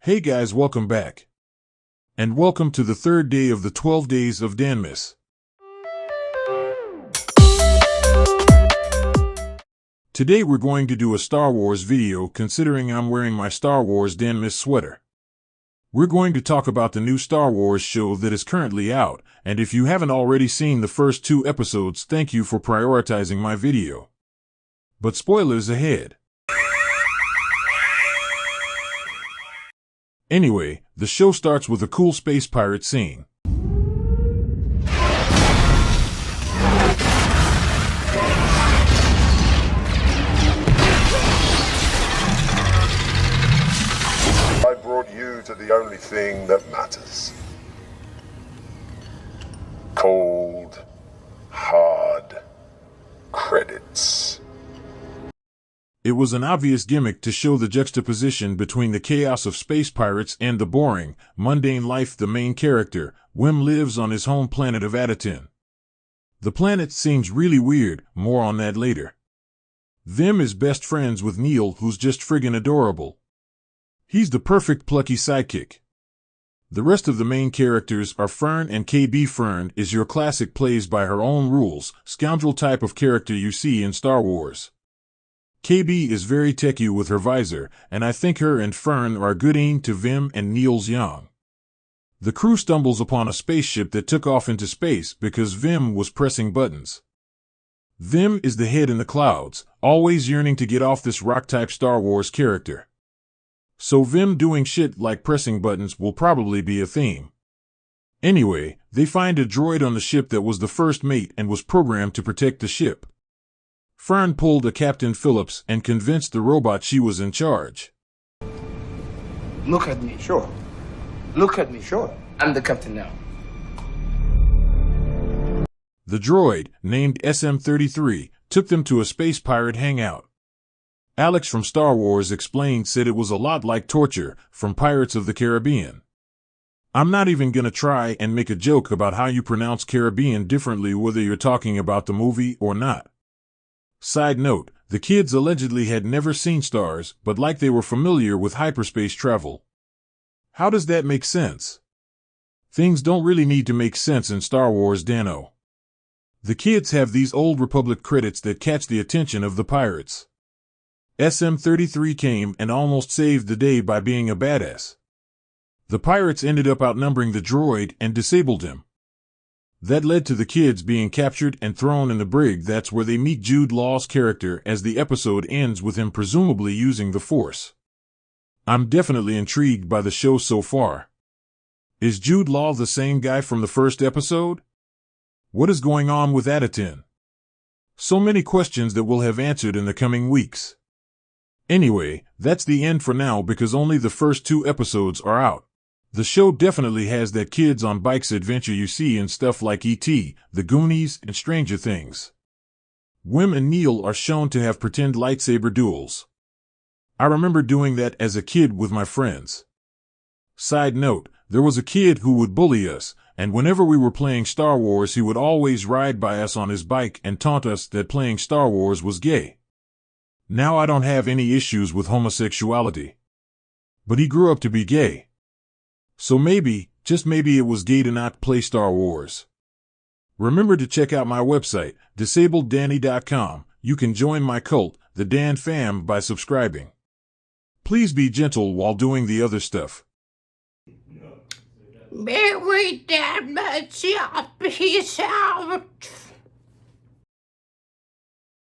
Hey guys, welcome back. And welcome to the third day of the 12 days of Danmas. Today we're going to do a Star Wars video considering I'm wearing my Star Wars Danmas sweater. We're going to talk about the new Star Wars show that is currently out, and if you haven't already seen the first 2 episodes, thank you for prioritizing my video. But spoilers ahead. Anyway, the show starts with a cool space pirate scene. I brought you to the only thing that matters. Cold, hard credits. It was an obvious gimmick to show the juxtaposition between the chaos of space pirates and the boring, mundane life the main character, Wim, lives on his home planet of Atatin. The planet seems really weird, more on that later. Vim is best friends with Neil, who's just friggin' adorable. He's the perfect plucky sidekick. The rest of the main characters are Fern and KB. Fern is your classic plays by her own rules, scoundrel type of character you see in Star Wars. KB is very techy with her visor, and I think her and Fern are a good aid to Vim and Neil's young. The crew stumbles upon a spaceship that took off into space because Vim was pressing buttons. Vim is the head in the clouds, always yearning to get off this rock-type Star Wars character. So Vim doing shit like pressing buttons will probably be a theme. Anyway, they find a droid on the ship that was the first mate and was programmed to protect the ship. Fern pulled a Captain Phillips and convinced the robot she was in charge. Look at me. Sure. Look at me. Sure. I'm the captain now. The droid, named SM-33, took them to a space pirate hangout. Alex from Star Wars Explained said it was a lot like torture from Pirates of the Caribbean. I'm not even gonna try and make a joke about how you pronounce Caribbean differently whether you're talking about the movie or not. Side note, the kids allegedly had never seen stars, but like they were familiar with hyperspace travel. How does that make sense? Things don't really need to make sense in Star Wars, Dano. The kids have these old Republic credits that catch the attention of the pirates. SM-33 came and almost saved the day by being a badass. The pirates ended up outnumbering the droid and disabled him. That led to the kids being captured and thrown in the brig. That's where they meet Jude Law's character, as the episode ends with him presumably using the Force. I'm definitely intrigued by the show so far. Is Jude Law the same guy from the first episode? What is going on with Atatin? So many questions that we'll have answered in the coming weeks. Anyway, that's the end for now because only the first 2 episodes are out. The show definitely has that kids on bikes adventure you see in stuff like E.T., The Goonies, and Stranger Things. Wim and Neil are shown to have pretend lightsaber duels. I remember doing that as a kid with my friends. Side note, there was a kid who would bully us, and whenever we were playing Star Wars he would always ride by us on his bike and taunt us that playing Star Wars was gay. Now I don't have any issues with homosexuality. But he grew up to be gay. So maybe, just maybe it was gay to not play Star Wars. Remember to check out my website, disableddanny.com. You can join my cult, the Dan Fam, by subscribing. Please be gentle while doing the other stuff. Merry Danmas, peace out.